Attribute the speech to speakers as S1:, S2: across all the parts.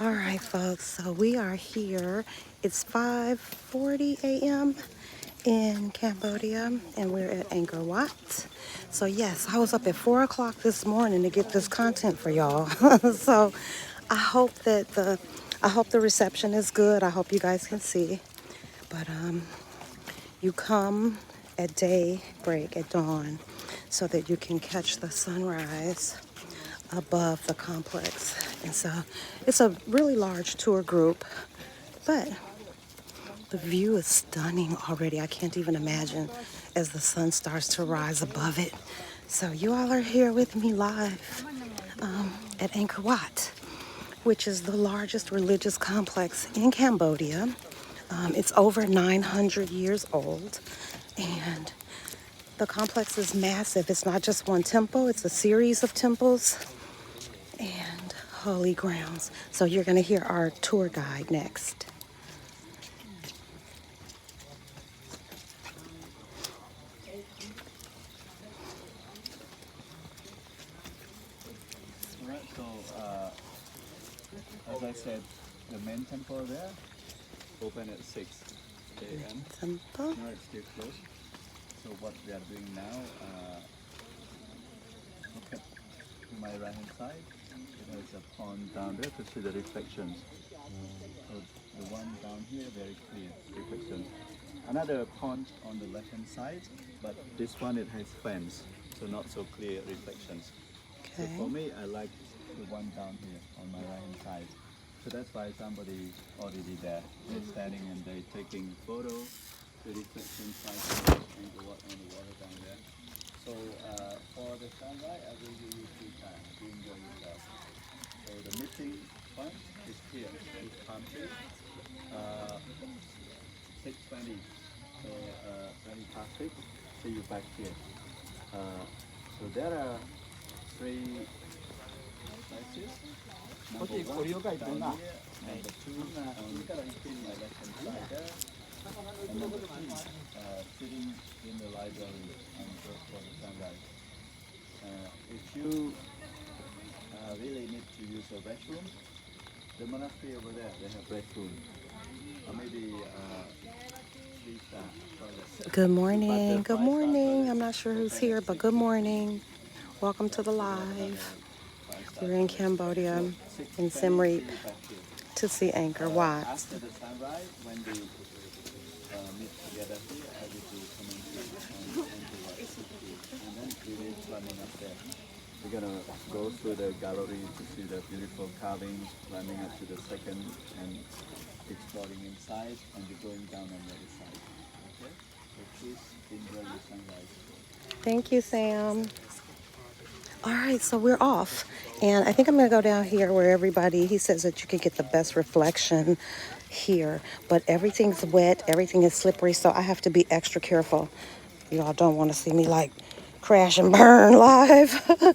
S1: All right, folks, so we are here. It's 5:40 a.m. in Cambodia, and we're at Angkor Wat. So yes, I was up at 4 o'clock this morning to get this content for y'all. So I hope that the reception is good. I hope you guys can see. But you come at daybreak, at dawn, so that you can catch the sunrise above the complex. And so it's a really large tour group, but the view is stunning already. I can't even imagine as the sun starts to rise above it. So you all are here with me live at Angkor Wat, which is the largest religious complex in Cambodia. It's over 900 years old, and the complex is massive. It's not just one temple, it's a series of temples and holy grounds. So you're going to hear our tour guide next.
S2: Right, so as I said, the main temple there open at 6 a.m.
S1: Temple.
S2: No, it's still closed. So what we are doing now, look at to my right hand side. It has a pond down there to see the reflections. So the one down here very clear reflection. Another pond on the left hand side, but this one it has fence, so not so clear reflections. So
S1: Okay.
S2: for me, I like the one down here on my right hand side. So that's why somebody already there. They're standing and they're taking photo, the reflection side and the water down there. So for the sunrise, I will give you 2 times to enjoy yourself. So the missing point is here, this palm tree, 6:20. So 20 past 6, see you back here. So there are 3 places. Number 1 down here, number 2 on my left hand side there, and number 3 sitting in the library and for the sunrise. If you really need to use a restroom, the monastery over there, they have restroom. Or maybe 3-star toilets.
S1: Good
S2: But
S1: morning.
S2: the
S1: Good
S2: 5-star
S1: morning. I'm
S2: toilets
S1: not sure who's
S2: open
S1: here,
S2: at
S1: but
S2: 6
S1: good
S2: p.m.
S1: morning. Welcome to the live. We're in Cambodia, in
S2: 6:20,
S1: Siem
S2: see
S1: Reap,
S2: you back here.
S1: to see Angkor Wat.
S2: After the sunrise, when we meet together here, I will do commentary on Angkor Wat City. And then we will climbing up there. We're gonna go through the gallery to see the beautiful carvings, climbing up to the second and exploring inside, and we're going down on the other side. Okay? So please enjoy the sunrise.
S1: Thank you, Sam. All right, so we're off. And I think I'm going to go down here where he says that you can get the best reflection here. But everything's wet, everything is slippery, so I have to be extra careful. You all don't want to see me like crash and burn live.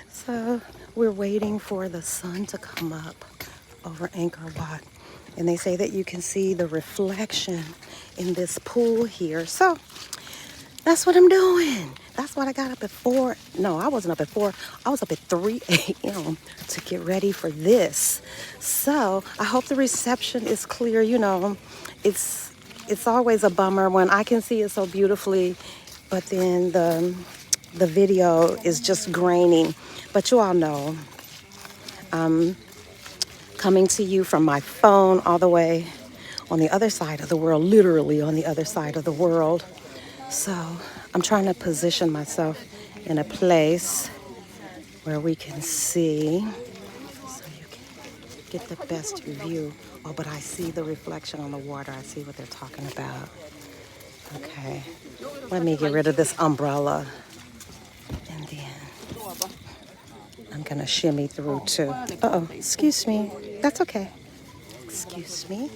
S1: So we're waiting for the sun to come up over Angkor Wat. And they say that you can see the reflection in this pool here. So that's what I'm doing. That's what I got up at 4. No, I wasn't up at 4. I was up at 3 a.m. to get ready for this. So I hope the reception is clear. You know, it's always a bummer when I can see it so beautifully, but then the video is just graining. But you all know, coming to you from my phone all the way on the other side of the world, literally on the other side of the world. So I'm trying to position myself in a place where we can see, so you can get the best view. Oh, but I see the reflection on the water. I see what they're talking about. Okay, let me get rid of this umbrella. And then I'm gonna shimmy through too. Uh-oh, excuse me. That's okay. Excuse me.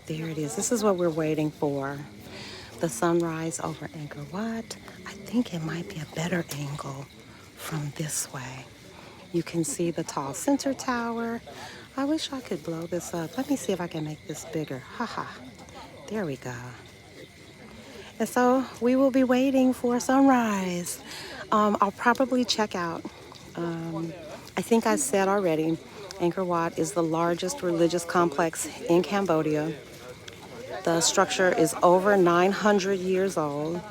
S1: There it is. This is what we're waiting for. The sunrise over Angkor Wat. I think it might be a better angle from this way. You can see the tall center tower. I wish I could blow this up. Let me see if I can make this bigger. Haha. There we go. And so we will be waiting for sunrise. I'll probably check out. I think I said already, Angkor Wat is the largest religious complex in Cambodia. The structure is over 900 years old,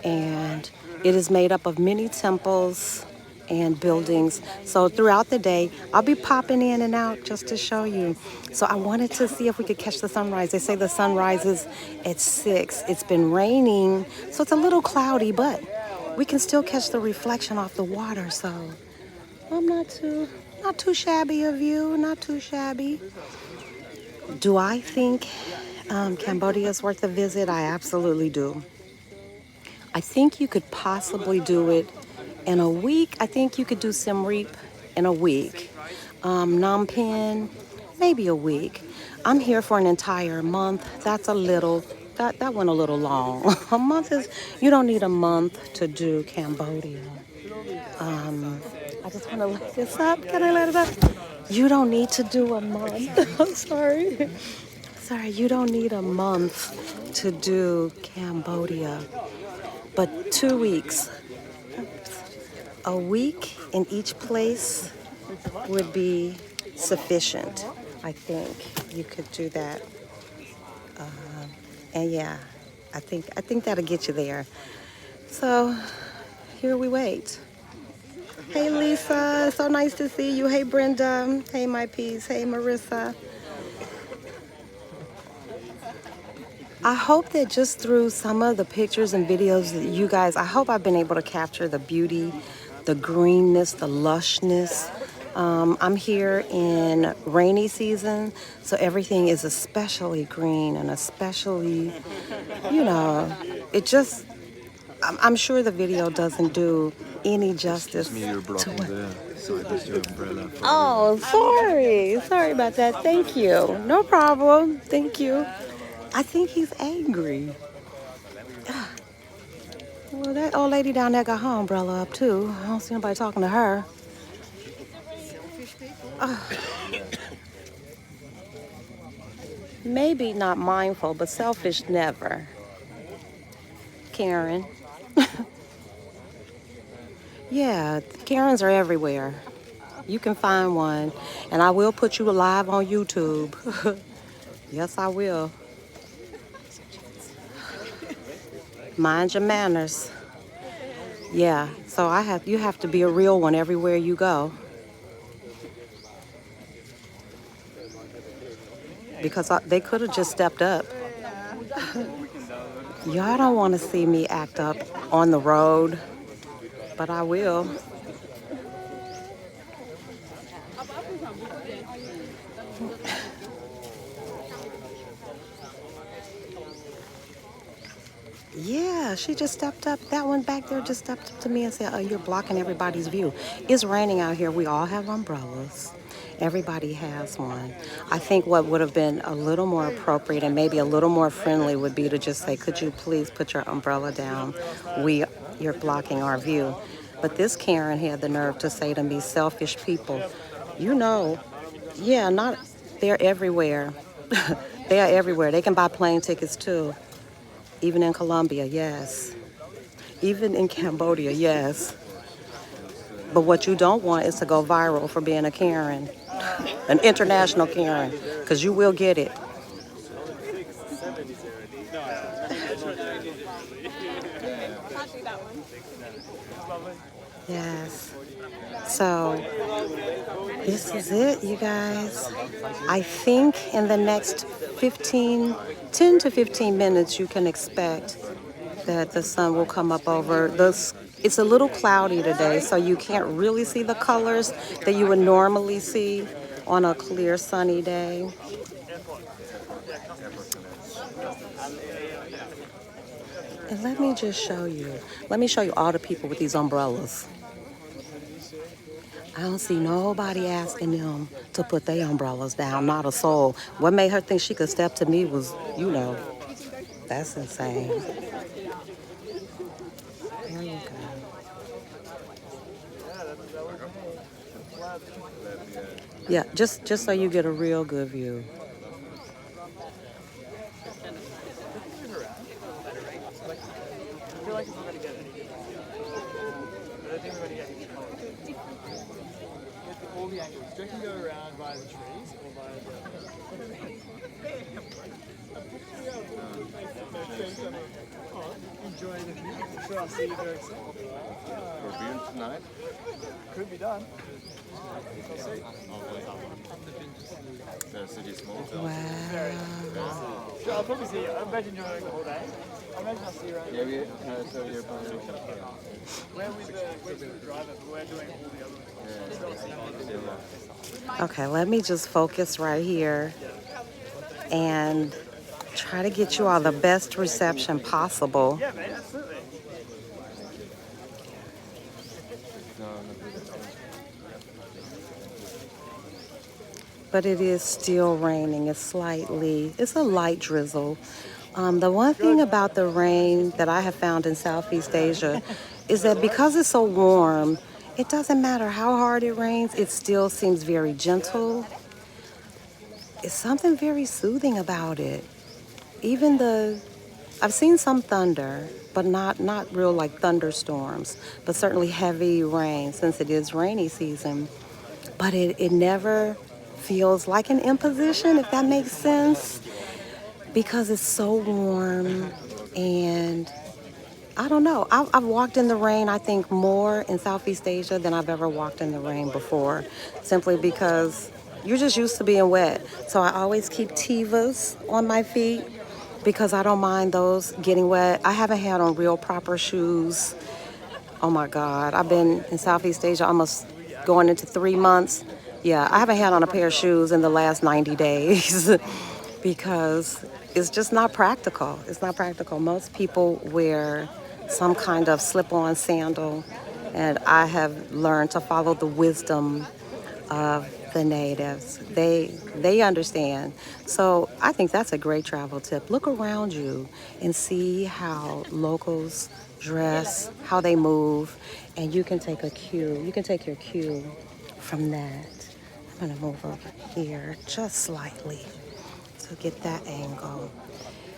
S1: and it is made up of many temples and buildings. So throughout the day, I'll be popping in and out just to show you. So I wanted to see if we could catch the sunrise. They say the sun rises at 6. It's been raining, so it's a little cloudy, but we can still catch the reflection off the water. So I'm not too shabby of you, not too shabby. Do I think Cambodia is worth a visit? I absolutely do. I think you could possibly do it in a week. I think you could do Siem Reap in a week. Phnom Penh, maybe a week. I'm here for an entire month. That's a little, that went a little long. A month is, you don't need a month to do Cambodia. I just want to let this up. Can I let it up? You don't need to do a month. I'm sorry. Sorry, you don't need a month to do Cambodia. But 2 weeks, a week in each place would be sufficient. I think you could do that. And yeah, I think that'll get you there. So here we wait. Hey Lisa, so nice to see you. Hey Brenda. Hey my peas. Hey Marissa. I hope that just through some of the pictures and videos that you guys, I hope I've been able to capture the beauty, the greenness, the lushness. I'm here in rainy season, so everything is especially green and especially, it just, I'm sure the video doesn't do any justice to what.
S2: So I just your umbrella.
S1: Oh, sorry about that. Thank you. No problem. Thank you. I think he's angry. Well, that old lady down there got her umbrella up too. I don't see nobody talking to her. Maybe not mindful, but selfish never. Karen. Yeah, Karens are everywhere. You can find one. And I will put you live on YouTube. Yes, I will. Mind your manners. Yeah, so you have to be a real one everywhere you go. Because they could have just stepped up. Y'all don't want to see me act up on the road, but I will. Yeah, she just stepped up. That one back there just stepped up to me and said, "Oh, you're blocking everybody's view." It's raining out here. We all have umbrellas. Everybody has one. I think what would have been a little more appropriate and maybe a little more friendly would be to just say, "Could you please put your umbrella down? You're blocking our view." But this Karen had the nerve to say to me, "Selfish people." Yeah, they're everywhere. They are everywhere. They can buy plane tickets too. Even in Colombia, yes. Even in Cambodia, yes. But what you don't want is to go viral for being a Karen, an international Karen, because you will get it. Yes. So this is it, you guys. I think in the next 10 to 15 minutes, you can expect that the sun will come up over this. It's a little cloudy today, so you can't really see the colors that you would normally see on a clear sunny day. And let me just show you. Let me show you all the people with these umbrellas. I don't see nobody asking them to put their umbrellas down, not a soul. What made her think she could step to me was, that's insane. There you go. Yeah, just so you get a real good view.
S3: the angles. Do you reckon go around via the trees or via the... Enjoy the view. Sure, I'll see you very soon.
S2: For beer tonight?
S3: Could be done.
S2: The city small.
S1: Wow.
S3: Sure, I'll probably see you. I imagine you're going all day. I imagine I'll see you around.
S2: Yeah, we so we're planning.
S3: We're with the driver, but we're doing all the other ones.
S1: Okay, let me just focus right here and try to get you all the best reception possible.
S3: Yeah, man, absolutely.
S1: But it is still raining. It's a light drizzle. The one thing about the rain that I have found in Southeast Asia is that because it's so warm, it doesn't matter how hard it rains, it still seems very gentle. It's something very soothing about it. I've seen some thunder, but not real like thunderstorms, but certainly heavy rain since it is rainy season. But it never feels like an imposition, if that makes sense, because it's so warm. And I don't know, I've walked in the rain, I think, more in Southeast Asia than I've ever walked in the rain before, simply because you're just used to being wet. So I always keep Tevas on my feet because I don't mind those getting wet. I haven't had on real proper shoes. Oh my God, I've been in Southeast Asia almost going into 3 months. Yeah, I haven't had on a pair of shoes in the last 90 days because it's just not practical. It's not practical. Most people wear some kind of slip-on sandal, and I have learned to follow the wisdom of the natives. They understand. So I think that's a great travel tip. Look around you and see how locals dress, how they move, and you can take a cue. You can take your cue from that. I'm gonna move over here just slightly to get that angle.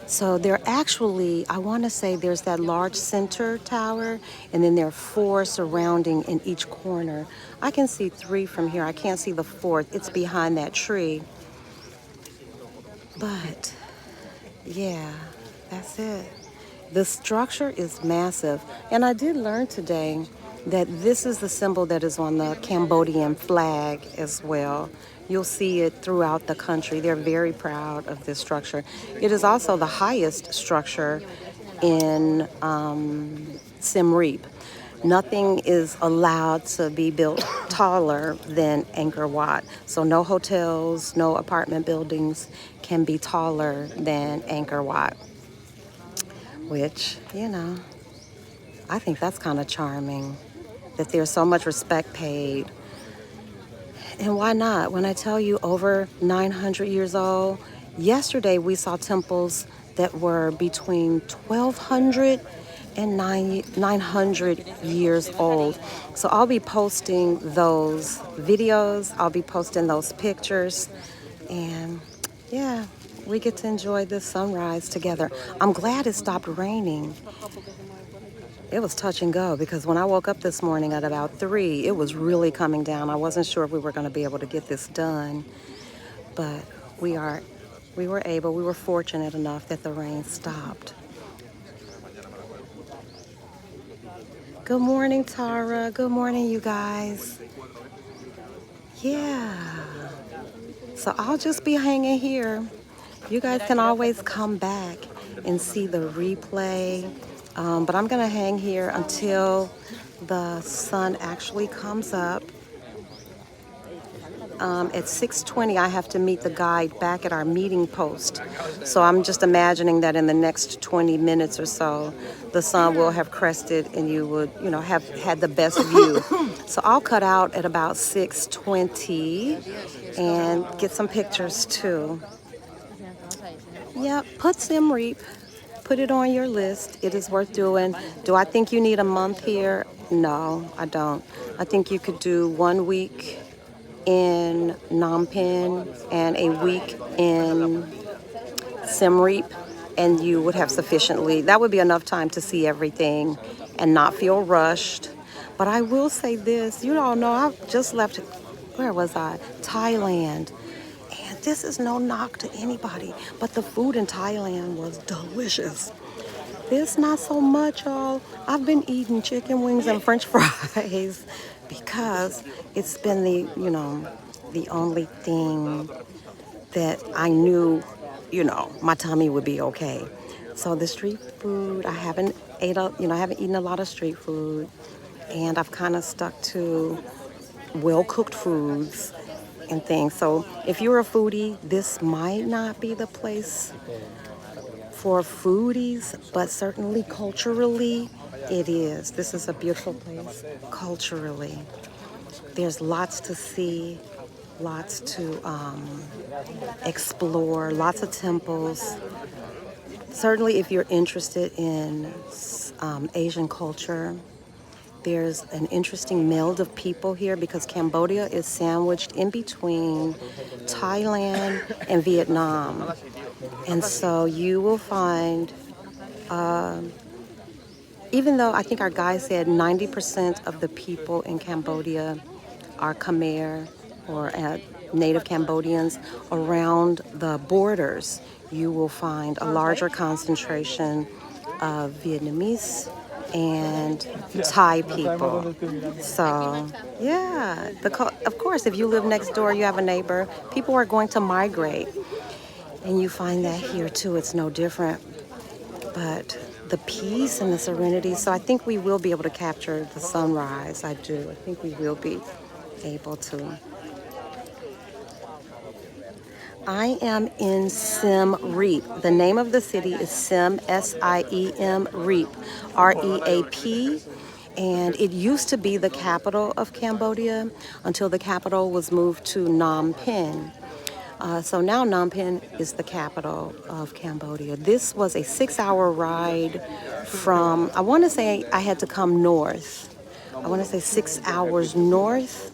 S1: So there actually, I want to say there's that large center tower, and then there are 4 surrounding in each corner. I can see 3 from here. I can't see the 4th. It's behind that tree. But yeah, that's it. The structure is massive. And I did learn today that this is the symbol that is on the Cambodian flag as well. You'll see it throughout the country. They're very proud of this structure. It is also the highest structure in Siem Reap. Nothing is allowed to be built taller than Angkor Wat. So no hotels, no apartment buildings can be taller than Angkor Wat. Which, you know, I think that's kind of charming, that there's so much respect paid. And why not? When I tell you over 900 years old, yesterday we saw temples that were between 1,200 and 900 years old. So I'll be posting those videos, I'll be posting those pictures, and yeah, we get to enjoy this sunrise together. I'm glad it stopped raining. It was touch and go because when I woke up this morning at about 3, it was really coming down. I wasn't sure if we were going to be able to get this done, but we were fortunate enough that the rain stopped. Good morning, Tara. Good morning, you guys. Yeah. So I'll just be hanging here. You guys can always come back and see the replay. But I'm gonna hang here until the sun actually comes up. At 6:20, I have to meet the guide back at our meeting post. So I'm just imagining that in the next 20 minutes or so, the sun will have crested and you would, have had the best view. So I'll cut out at about 6:20 and get some pictures too. Yep, put Siem Reap. Put it on your list. It is worth doing. Do I think you need a month here? No, I don't. I think you could do 1 week in Phnom Penh and a week in Siem Reap, and you would have that would be enough time to see everything and not feel rushed. But I will say this, you all know I've just left where was I? Thailand. And this is no knock to anybody, but the food in Thailand was delicious. This not so much, y'all. I've been eating chicken wings and French fries because it's been the only thing that I knew, my tummy would be okay. So the street food, I haven't eaten a lot of street food, and I've kind of stuck to well-cooked foods and things. So if you're a foodie, this might not be the place for foodies, but certainly culturally, it is. This is a beautiful place culturally. There's lots to see, lots to explore, lots of temples. Certainly, if you're interested in Asian culture, there's an interesting meld of people here because Cambodia is sandwiched in between Thailand and Vietnam. And so you will find, even though I think our guy said 90% of the people in Cambodia are Khmer or native Cambodians, around the borders, you will find a larger concentration of Vietnamese and Thai people. So, yeah, of course, if you live next door, you have a neighbor, people are going to migrate. And you find that here too, it's no different. But the peace and the serenity, so I think we will be able to capture the sunrise. I do. I think we will be able to. I am in Siem Reap. The name of the city is Siem, S-I-E-M, Reap, R-E-A-P. And it used to be the capital of Cambodia until the capital was moved to Phnom Penh. So now Phnom Penh is the capital of Cambodia. This was a 6-hour ride from, I want to say I had to come north. I want to say 6 hours north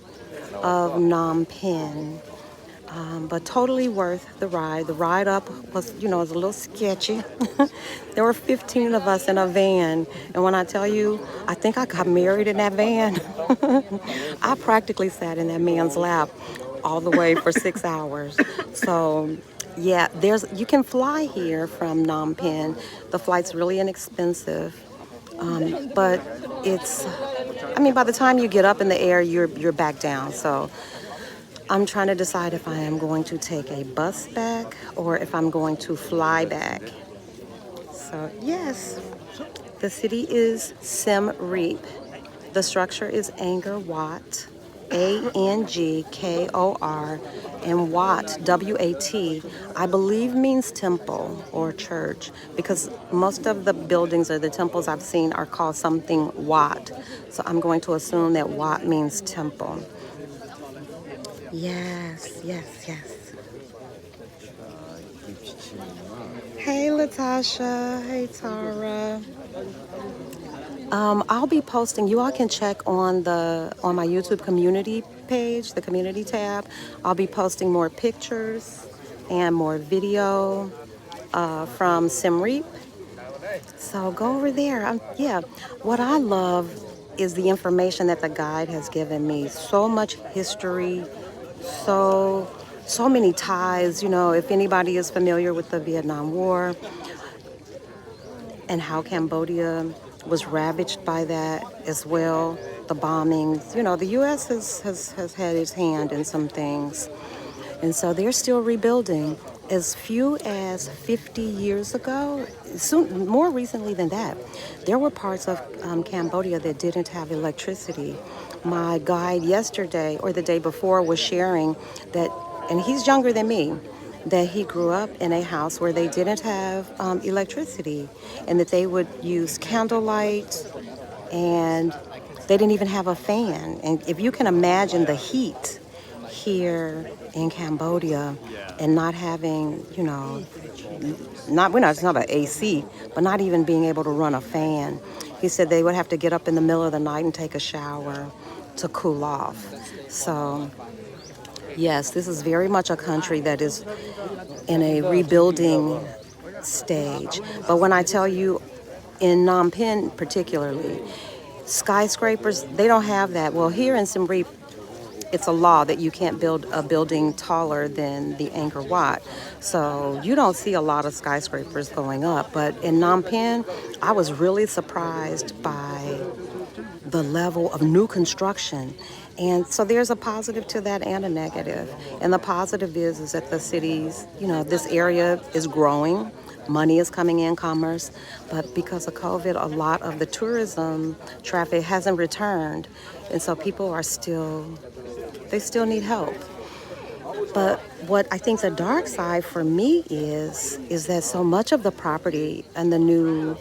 S1: of Phnom Penh. But totally worth the ride. The ride up was, was a little sketchy. There were 15 of us in a van. And when I tell you, I think I got married in that van. I practically sat in that man's lap all the way for 6 hours. So, yeah, you can fly here from Phnom Penh. The flight's really inexpensive. But by the time you get up in the air, you're back down. So I'm trying to decide if I am going to take a bus back or if I'm going to fly back. So yes, the city is Siem Reap. The structure is Angkor Wat, A-N-G-K-O-R, and Wat, W-A-T, I believe means temple or church, because most of the buildings or the temples I've seen are called something Wat. So I'm going to assume that Wat means temple. Yes, yes, yes. Hey, Latasha. Hey, Tara. I'll be posting. You all can check on my YouTube community page, the community tab. I'll be posting more pictures and more video from Siem Reap. So go over there. What I love is the information that the guide has given me. So much history. So many ties, if anybody is familiar with the Vietnam War and how Cambodia was ravaged by that as well, the bombings, the U.S. has had its hand in some things. And so they're still rebuilding. As few as 50 years ago, more recently than that, there were parts of Cambodia that didn't have electricity. My guide yesterday or the day before was sharing that, and he's younger than me, that he grew up in a house where they didn't have electricity and that they would use candlelight and they didn't even have a fan. And if you can imagine the heat here in Cambodia and not having, it's not an AC, but not even being able to run a fan. He said they would have to get up in the middle of the night and take a shower to cool off. So, yes, this is very much a country that is in a rebuilding stage. But when I tell you, in Phnom Penh particularly, skyscrapers, they don't have that. Well, here in Siem Reap, it's a law that you can't build a building taller than the Angkor Wat. So you don't see a lot of skyscrapers going up. But in Phnom Penh, I was really surprised by the level of new construction. And so there's a positive to that and a negative. And the positive is that the cities, this area is growing. Money is coming in, commerce. But because of COVID, a lot of the tourism traffic hasn't returned. And so people are they still need help. But what I think the dark side for me is that so much of the property and the new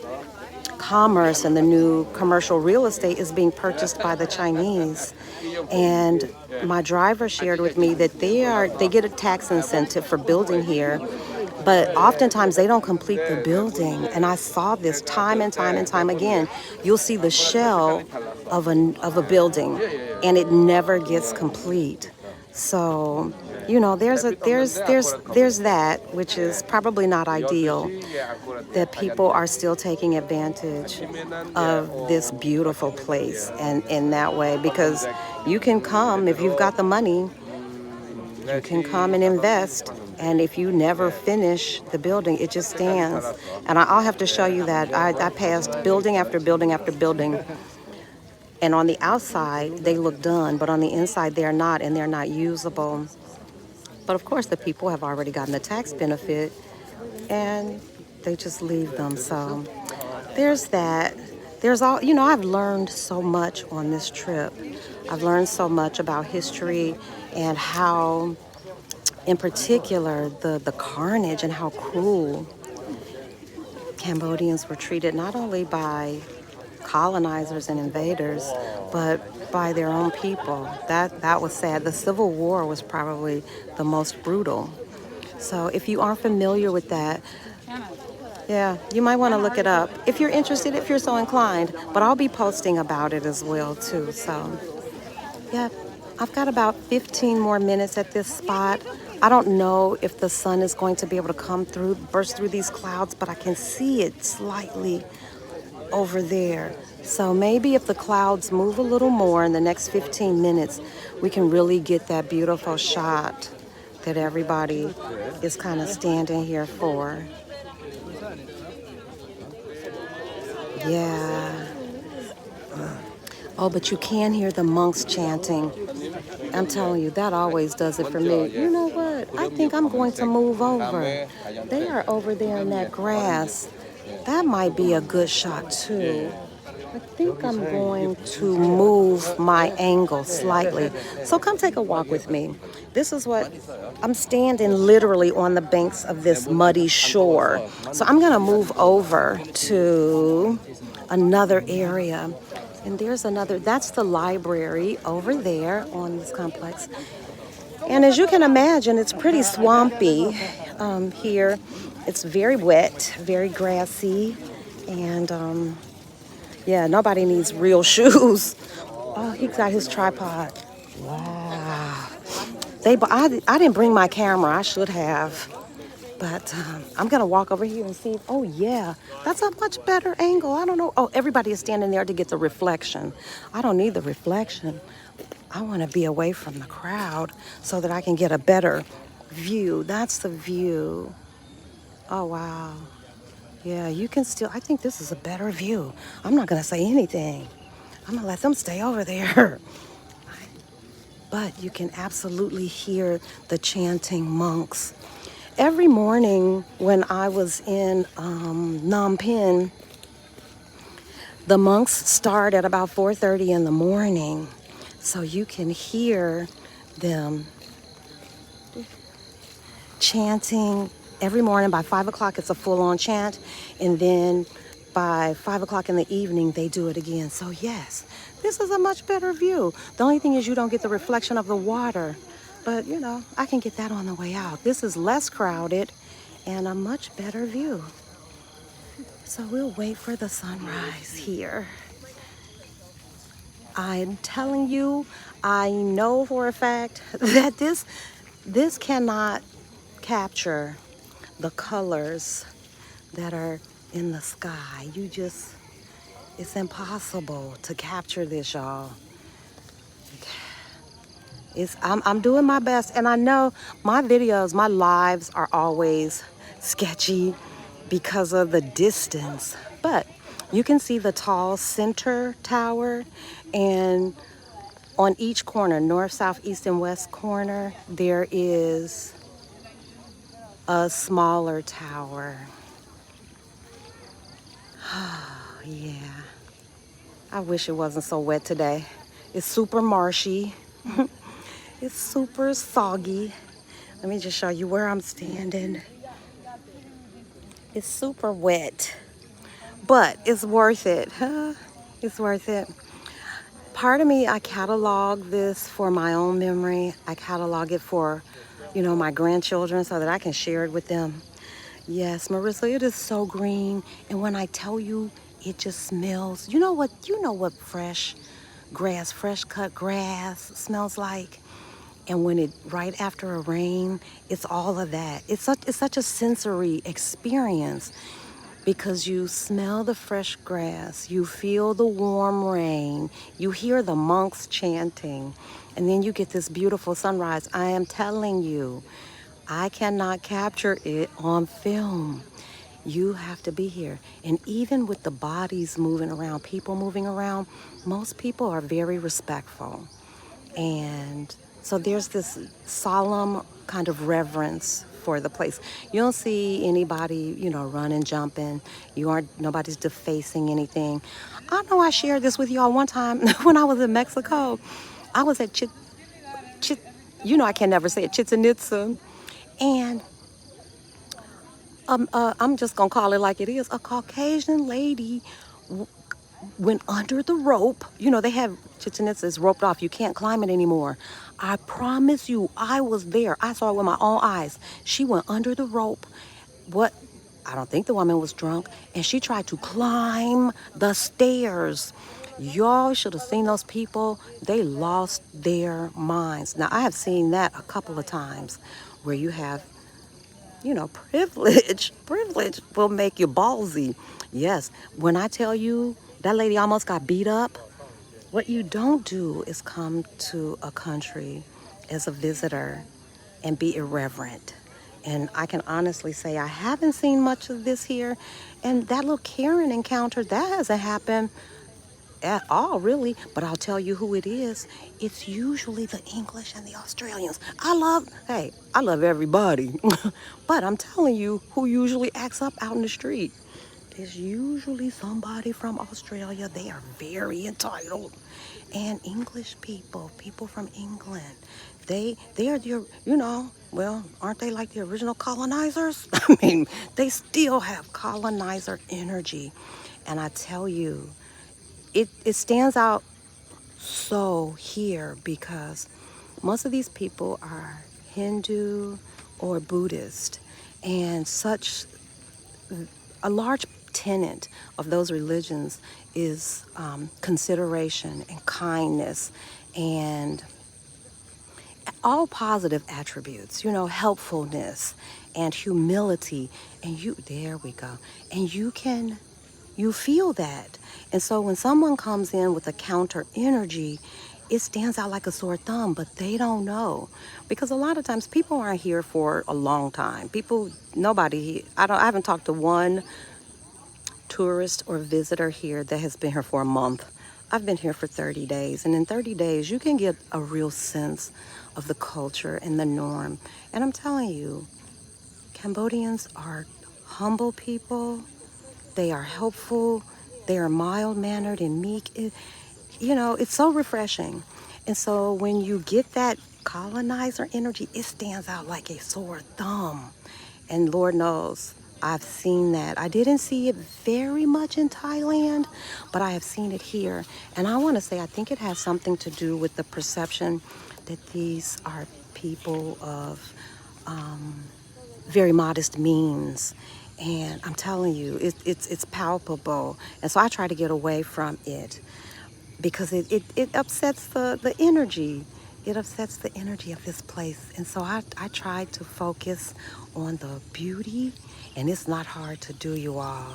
S1: commerce and the new commercial real estate is being purchased by the Chinese. And my driver shared with me that they get a tax incentive for building here, but oftentimes they don't complete the building. And I saw this time and time and time again. You'll see the shell of a building and it never gets complete. So, there's that, which is probably not ideal, that people are still taking advantage of this beautiful place and in that way, because you can come, if you've got the money, you can come and invest. And if you never finish the building, it just stands. And I'll have to show you that. I passed building after building after building. And on the outside, they look done, but on the inside, they're not, and they're not usable. But of course, the people have already gotten the tax benefit, and they just leave them. So there's that. There's all, I've learned so much on this trip. I've learned so much about history and how, in particular, the carnage and how cruel Cambodians were treated, not only by colonizers and invaders, but by their own people. That was sad. The Civil War was probably the most brutal. So if you aren't familiar with that, yeah, you might want to look it up if you're interested, if you're so inclined. But I'll be posting about it as well too. So yeah, I've got about 15 more minutes at this spot. I don't know if the sun is going to be able to burst through these clouds, but I can see it slightly over there. So maybe if the clouds move a little more in the next 15 minutes, we can really get that beautiful shot that everybody is kind of standing here for. Yeah. Oh, but you can hear the monks chanting. I'm telling you, that always does it for me. You know what? I think I'm going to move over. They are over there in that grass. That might be a good shot too. I think I'm going to move my angle slightly. So come take a walk with me. This is what I'm standing literally on the banks of this muddy shore. So I'm going to move over to another area. And there's that's the library over there on this complex. And as you can imagine, it's pretty swampy here. It's very wet, very grassy, and yeah, nobody needs real shoes. Oh, he got his tripod. Wow. I didn't bring my camera. I should have. But I'm going to walk over here and see. Oh, yeah, that's a much better angle. I don't know. Oh, everybody is standing there to get the reflection. I don't need the reflection. I want to be away from the crowd so that I can get a better view. That's the view. Oh, wow. Yeah, you can still, I think this is a better view. I'm not going to say anything. I'm going to let them stay over there. But you can absolutely hear the chanting monks. Every morning when I was in Phnom Penh, the monks start at about 4:30 in the morning. So you can hear them chanting every morning. By 5 o'clock, it's a full-on chant. And then by 5 o'clock in the evening, they do it again. So yes, this is a much better view. The only thing is you don't get the reflection of the water. But, I can get that on the way out. This is less crowded and a much better view. So we'll wait for the sunrise here. I'm telling you, I know for a fact that this cannot capture the colors that are in the sky. It's impossible to capture this, y'all. I'm doing my best, and I know my videos, my lives are always sketchy because of the distance. But you can see the tall center tower, and on each corner, north, south, east, and west corner, there is a smaller tower. Yeah, I wish it wasn't so wet today. It's super marshy. It's super soggy. Let me just show you where I'm standing. It's super wet, but it's worth it. Huh? It's worth it. Part of me, I catalog this for my own memory. I catalog it for, my grandchildren so that I can share it with them. Yes, Marissa, it is so green. And when I tell you, it just smells. You know what fresh grass, fresh cut grass smells like? And when it right after a rain, it's all of that. It's such a sensory experience because you smell the fresh grass, you feel the warm rain, you hear the monks chanting, and then you get this beautiful sunrise. I am telling you, I cannot capture it on film. You have to be here. And even with the bodies moving around, people moving around, most people are very respectful. And so there's this solemn kind of reverence for the place. You don't see anybody, running, jumping. Nobody's defacing anything. I know I shared this with y'all one time when I was in Mexico. I was at I can never say it, Chichen Itza. And I'm just gonna call it like it is. A Caucasian lady went under the rope. They have Chichen Itza is roped off. You can't climb it anymore. I promise you, I was there. I saw it with my own eyes. She went under the rope. What? I don't think the woman was drunk, and she tried to climb the stairs. Y'all should have seen those people. They lost their minds. Now, I have seen that a couple of times where you have privilege will make you ballsy. Yes, when I tell you that lady almost got beat up, what you don't do is come to a country as a visitor and be irreverent. And I can honestly say I haven't seen much of this here. And that little Karen encounter, that hasn't happened at all, really. But I'll tell you who it is. It's usually the English and the Australians. I love everybody. But I'm telling you who usually acts up out in the street. It's usually somebody from Australia. They are very entitled. And English people from England, they are your, well, aren't they like the original colonizers? I mean, they still have colonizer energy. And I tell you, it stands out so here because most of these people are Hindu or Buddhist, and such a large tenet of those religions is consideration and kindness and all positive attributes, helpfulness and humility. And there we go. And you feel that. And so when someone comes in with a counter energy, it stands out like a sore thumb, but they don't know. Because a lot of times people aren't here for a long time. I haven't talked to one tourist or visitor here that has been here for a month. I've been here for 30 days, and in 30 days, you can get a real sense of the culture and the norm. And I'm telling you, Cambodians are humble people. They are helpful. They are mild-mannered and meek. It's so refreshing. And so when you get that colonizer energy, it stands out like a sore thumb. And Lord knows, I've seen that. I didn't see it very much in Thailand, but I have seen it here. And I want to say, I think it has something to do with the perception that these are people of very modest means. And I'm telling you, it's palpable. And so I try to get away from it because it upsets the energy. It upsets the energy of this place. And so I try to focus on the beauty, and it's not hard to do, you all.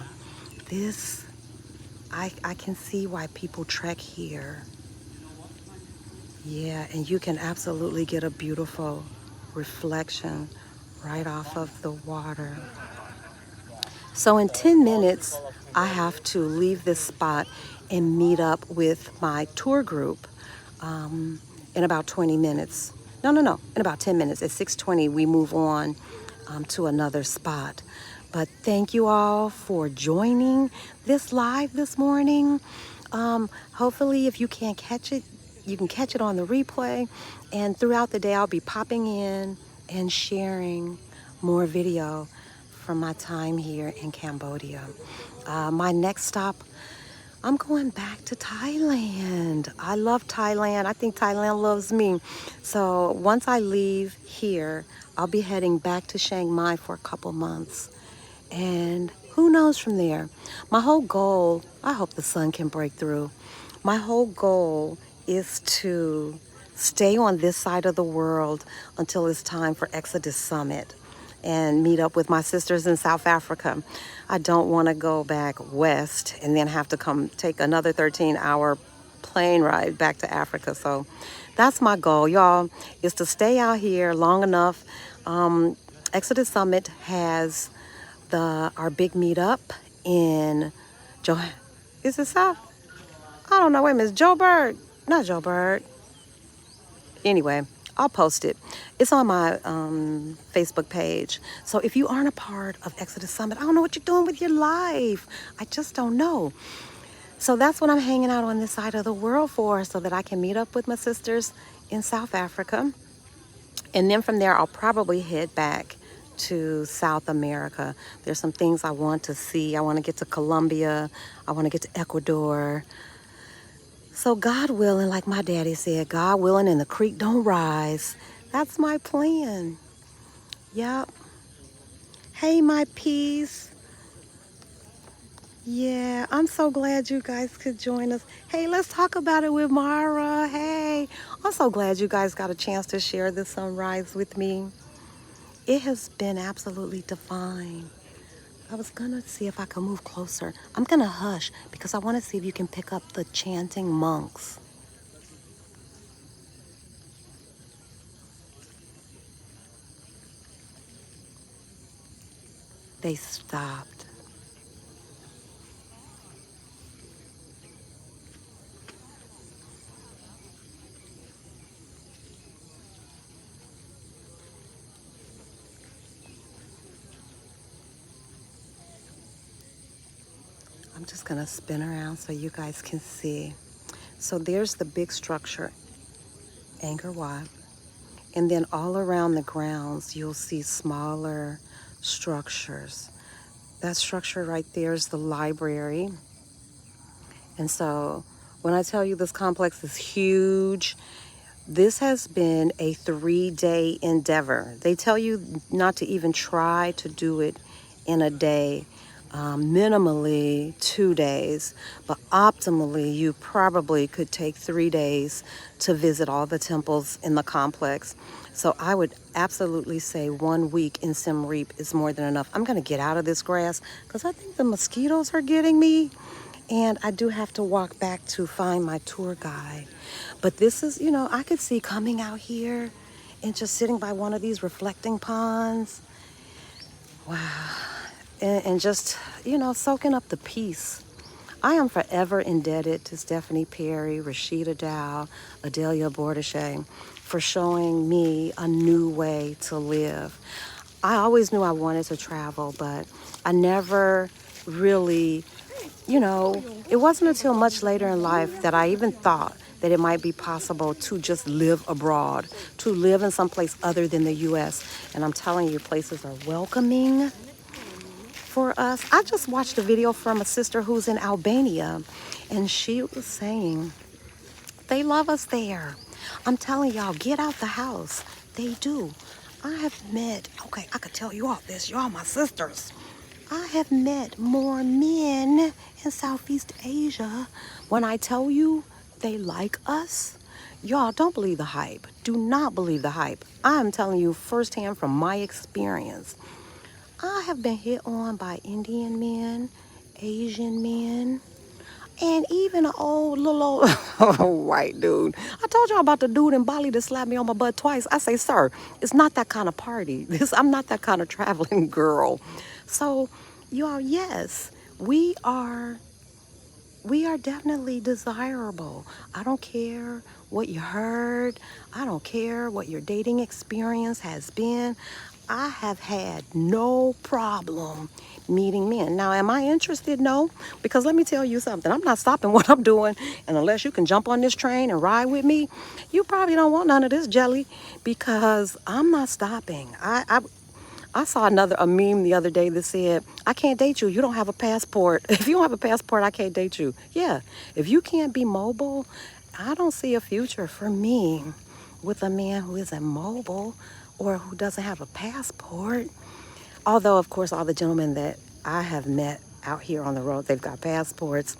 S1: I can see why people trek here. Yeah, and you can absolutely get a beautiful reflection right off of the water. So in 10 minutes, I have to leave this spot and meet up with my tour group in about 20 minutes. No. In about 10 minutes. At 6:20, we move on to another spot. But thank you all for joining this live this morning. Hopefully, if you can't catch it, you can catch it on the replay. And throughout the day, I'll be popping in and sharing more video from my time here in Cambodia. My next stop, I'm going back to Thailand. I love Thailand. I think Thailand loves me. So once I leave here, I'll be heading back to Chiang Mai for a couple months. And who knows from there? My whole goal, I hope the sun can break through. My whole goal is to stay on this side of the world until it's time for Exodus Summit and meet up with my sisters in South Africa. I don't want to go back west and then have to come take another 13-hour plane ride back to Africa. So that's my goal, y'all, is to stay out here long enough. Exodus Summit has our big meetup in is it South? I don't know. Wait a minute, Joburg. Not Joburg. Anyway, I'll post it. It's on my Facebook page. So if you aren't a part of Exodus Summit, I don't know what you're doing with your life. I just don't know. So that's what I'm hanging out on this side of the world for, so that I can meet up with my sisters in South Africa. And then from there, I'll probably head back to South America. There's some things I want to see. I want to get to Colombia. I want to get to Ecuador. So God willing, like my daddy said, God willing and the creek don't rise. That's my plan. Yep. Hey, my peas. Yeah, I'm so glad you guys could join us. Hey, let's talk about it with Mara. Hey, I'm so glad you guys got a chance to share this sunrise with me. It has been absolutely divine. I was gonna see if I could move closer. I'm gonna hush because I want to see if you can pick up the chanting monks. They stopped. I'm just gonna spin around so you guys can see. So there's the big structure, Angkor Wat. And then all around the grounds, you'll see smaller structures. That structure right there is the library. And so when I tell you this complex is huge, this has been a 3-day endeavor. They tell you not to even try to do it in a day, minimally 2 days, but optimally you probably could take 3 days to visit all the temples in the complex. So I would absolutely say 1 week in Siem Reap is more than enough. I'm gonna get out of this grass because I think the mosquitoes are getting me. And I do have to walk back to find my tour guide. But this is, I could see coming out here and just sitting by one of these reflecting ponds. Wow. And just, soaking up the peace. I am forever indebted to Stephanie Perry, Rashida Dow, Adelia Bordachet for showing me a new way to live. I always knew I wanted to travel, but I never really, it wasn't until much later in life that I even thought that it might be possible to just live abroad, to live in some place other than the U.S. And I'm telling you, places are welcoming for us. I just watched a video from a sister who's in Albania, and she was saying they love us there. I'm telling y'all, get out the house. They do. I have met, okay, I could tell you all this. Y'all my sisters. I have met more men in Southeast Asia. When I tell you they like us, y'all don't believe the hype. Do not believe the hype. I'm telling you firsthand from my experience. I have been hit on by Indian men, Asian men. And even an old little old white dude. I told y'all about the dude in Bali that slapped me on my butt twice. I say, sir, it's not that kind of party. I'm not that kind of traveling girl. So, y'all, yes, we are definitely desirable. I don't care what you heard. I don't care what your dating experience has been. I have had no problem meeting men. Now, am I interested? No, because let me tell you something. I'm not stopping what I'm doing. And unless you can jump on this train and ride with me, you probably don't want none of this jelly because I'm not stopping. I saw a meme the other day that said, I can't date you. You don't have a passport. If you don't have a passport, I can't date you. Yeah, if you can't be mobile, I don't see a future for me with a man who isn't mobile or who doesn't have a passport. Although, of course, all the gentlemen that I have met out here on the road, they've got passports.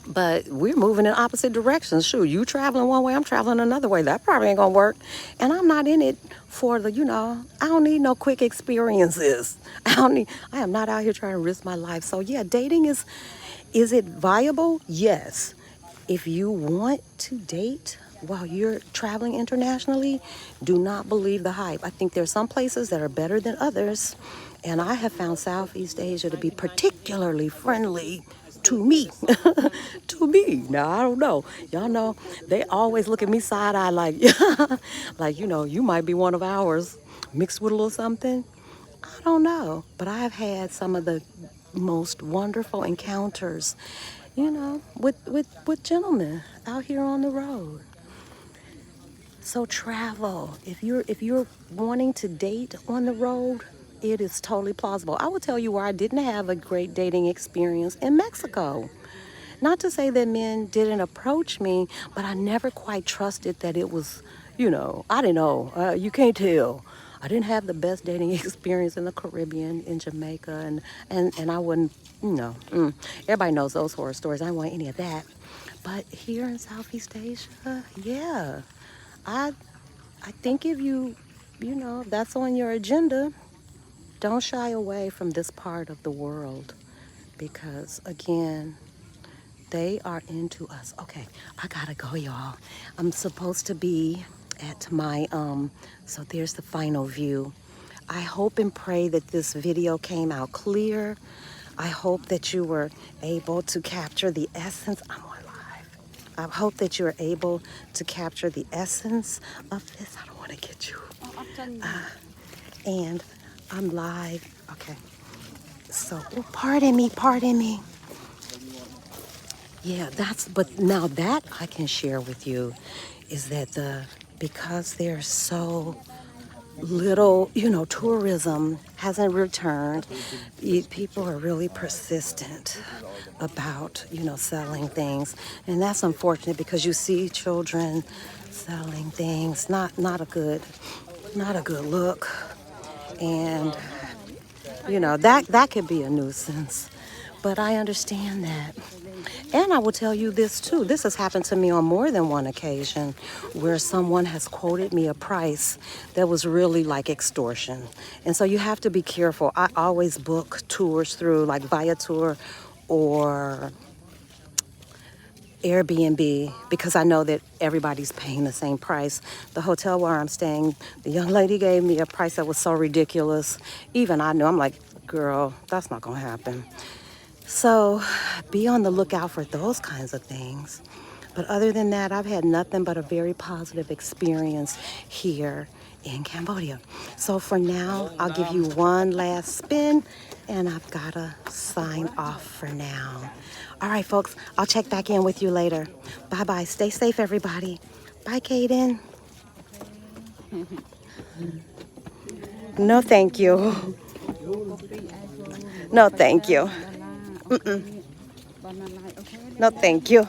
S1: But we're moving in opposite directions. Shoot, you traveling one way, I'm traveling another way. That probably ain't gonna work. And I'm not in it for the, I don't need no quick experiences. I am not out here trying to risk my life. So yeah, dating is it viable? Yes. If you want to date while you're traveling internationally, do not believe the hype. I think there's some places that are better than others. And I have found Southeast Asia to be particularly friendly to me. To me. Now, I don't know. Y'all know, they always look at me side-eye like, like, you might be one of ours mixed with a little something. I don't know. But I have had some of the most wonderful encounters, with gentlemen out here on the road. So travel. If you're wanting to date on the road, it is totally plausible. I will tell you where I didn't have a great dating experience in Mexico. Not to say that men didn't approach me, but I never quite trusted that it was, I didn't know. You can't tell. I didn't have the best dating experience in the Caribbean, in Jamaica, and I wouldn't, everybody knows those horror stories. I don't want any of that. But here in Southeast Asia, yeah, I think if if that's on your agenda, don't shy away from this part of the world because, again, they are into us. Okay, I gotta go, y'all. I'm supposed to be at my, so there's the final view. I hope and pray that this video came out clear. I hope that you were able to capture the essence. I'm on live. I hope that you're able to capture the essence of this. I don't want to get you. And I'm live. Okay. So, pardon me. Yeah, but now that I can share with you is that because there's so little, tourism hasn't returned, people are really persistent about, selling things. And that's unfortunate because you see children selling things, not a good look. And, that could be a nuisance. But I understand that. And I will tell you this too. This has happened to me on more than one occasion where someone has quoted me a price that was really like extortion. And so you have to be careful. I always book tours through like Viator or Airbnb because I know that everybody's paying the same price. The hotel where I'm staying, the young lady gave me a price that was so ridiculous. Even I knew, I'm like, girl, that's not gonna happen. So be on the lookout for those kinds of things. But other than that, I've had nothing but a very positive experience here in Cambodia. So for now, I'll give you one last spin and I've gotta sign off for now. All right, folks, I'll check back in with you later. Bye-bye. Stay safe, everybody. Bye, Kaden. No, thank you. No, thank you. No, thank you.